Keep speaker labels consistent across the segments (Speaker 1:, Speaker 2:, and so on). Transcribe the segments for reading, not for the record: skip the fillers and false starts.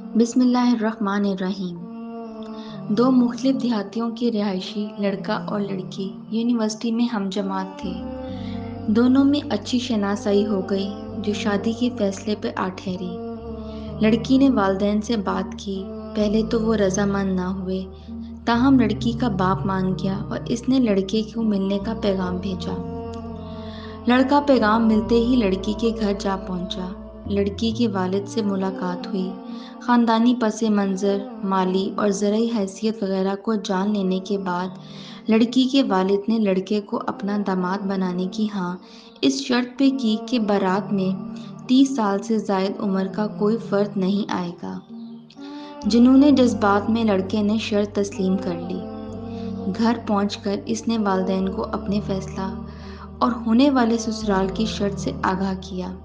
Speaker 1: बिस्मिल्लाहिर्रहमानिर्रहीम। दो मुख्तलिफ देहातियों के रिहायशी लड़का और लड़की यूनिवर्सिटी में हम जमात थे। दोनों में अच्छी शनासाई हो गई जो शादी के फैसले पर आ ठहरी। लड़की ने वालिदैन से बात की। पहले तो वो रजामंद ना हुए, ताहम लड़की का बाप मान गया और इसने लड़के को मिलने का पैगाम भेजा। लड़का पैगाम मिलते ही लड़की के घर जा पहुंचा। लड़की के वालिद से मुलाकात हुई। ख़ानदानी पसे मंज़र, माली और ज़रई हैसियत वगैरह को जान लेने के बाद लड़की के वालिद ने लड़के को अपना दामाद बनाने की हाँ इस शर्त पे की कि बारात में 30 साल से ज़ायद उम्र का कोई फ़र्द नहीं आएगा। जुनूने जज्बात में लड़के ने शर्त तस्लीम कर ली। घर पहुंचकर इसने वालिदैन को अपने फ़ैसला और होने वाले ससुराल की शर्त से आगाह किया।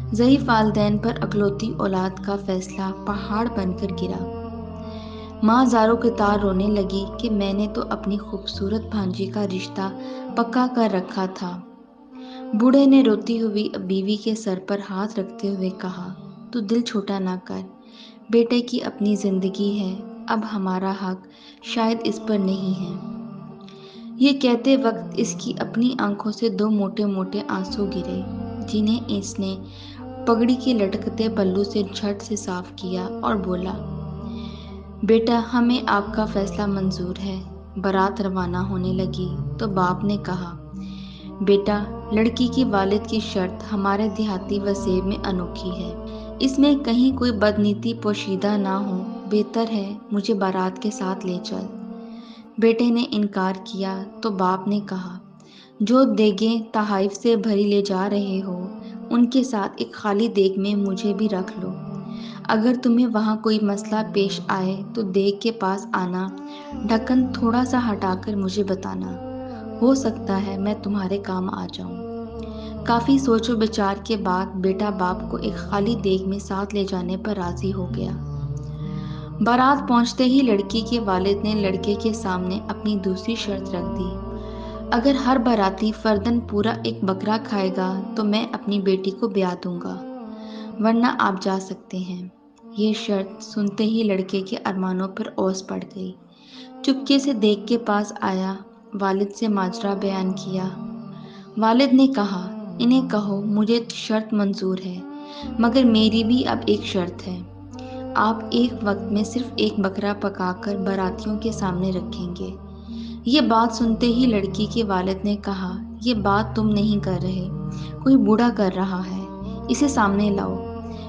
Speaker 1: ज़ईफ़ वालिदैन पर अकलौती औलाद का फैसला पहाड़ बनकर गिरा। माँ ज़ारो क़तार रोने लगी कि मैंने तो अपनी खूबसूरत भांजी का रिश्ता पक्का कर रखा था। बूढ़े ने रोती हुई बीवी के सर पर हाथ रखते हुए कहा, तू दिल छोटा ना कर, बेटे की अपनी ज़िंदगी है, अब हमारा हक शायद इस पर नहीं है। ये कहते वक्त इसकी अपनी आंखों से दो मोटे मोटे आंसू गिरे, जिन्हें इसने पगड़ी के लटकते पल्लू से झट से साफ किया और बोला, बेटा हमें आपका फैसला मंजूर है। बारात रवाना होने लगी तो बाप ने कहा, बेटा लड़की की वालिद की शर्त हमारे देहाती वसेब में अनोखी है, इसमें कहीं कोई बदनीति पोशीदा ना हो, बेहतर है मुझे बारात के साथ ले चल। बेटे ने इनकार किया तो बाप ने कहा, जो देगें तहाइफ से भरी ले जा रहे हो उनके साथ एक खाली देग में मुझे भी रख लो। अगर तुम्हें वहाँ कोई मसला पेश आए तो देग के पास आना, ढक्कन थोड़ा सा हटाकर मुझे बताना, हो सकता है मैं तुम्हारे काम आ जाऊं। काफ़ी सोचो विचार के बाद बेटा बाप को एक खाली देग में साथ ले जाने पर राज़ी हो गया। बारात पहुंचते ही लड़की के वालिद ने लड़के के सामने अपनी दूसरी शर्त रख दी, अगर हर बाराती फर्दन पूरा एक बकरा खाएगा तो मैं अपनी बेटी को ब्याह दूंगा, वरना आप जा सकते हैं। ये शर्त सुनते ही लड़के के अरमानों पर ओस पड़ गई। चुपके से देग के पास आया, वालिद से माजरा बयान किया। वालिद ने कहा, इन्हें कहो मुझे शर्त मंजूर है, मगर मेरी भी अब एक शर्त है। आप एक वक्त में सिर्फ एक बकरा पकाकर बारातियों के सामने रखेंगे। ये बात सुनते ही लड़की के वालिद ने कहा, ये बात तुम नहीं कर रहे, कोई बूढ़ा कर रहा है, इसे सामने लाओ।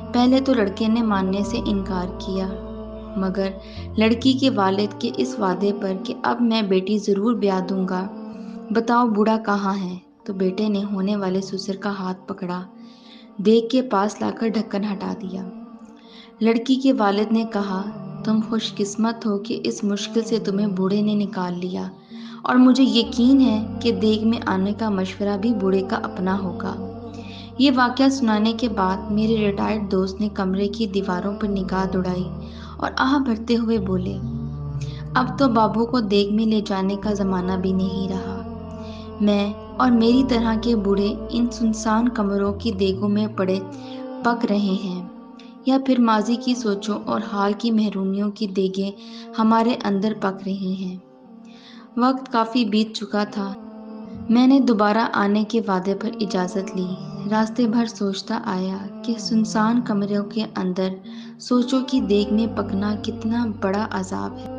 Speaker 1: पहले तो लड़के ने मानने से इनकार किया, मगर लड़की के वालिद के इस वादे पर कि अब मैं बेटी ज़रूर ब्याह दूंगा, बताओ बूढ़ा कहाँ है, तो बेटे ने होने वाले ससुर का हाथ पकड़ा, देग के पास लाकर ढक्कन हटा दिया। लड़की के वालिद ने कहा, तुम खुशकिस्मत हो कि इस मुश्किल से तुम्हें बूढ़े ने निकाल लिया, और मुझे यकीन है कि देग में आने का मशवरा भी बूढ़े का अपना होगा। ये वाक़या सुनाने के बाद मेरे रिटायर्ड दोस्त ने कमरे की दीवारों पर निगाह दौड़ाई और आह भरते हुए बोले, अब तो बाबू को देग में ले जाने का ज़माना भी नहीं रहा। मैं और मेरी तरह के बूढ़े इन सुनसान कमरों की देगों में पड़े पक रहे हैं, या फिर माजी की सोचों और हाल की महरूमियों की देगें हमारे अंदर पक रही हैं। वक्त काफ़ी बीत चुका था। मैंने दोबारा आने के वादे पर इजाज़त ली। रास्ते भर सोचता आया कि सुनसान कमरों के अंदर सोचों की देग में पकना कितना बड़ा अजाब है।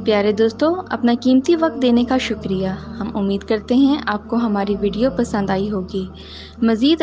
Speaker 1: प्यारे दोस्तों, अपना कीमती वक्त देने का शुक्रिया। हम उम्मीद करते हैं आपको हमारी वीडियो पसंद आई होगी। मज़ीद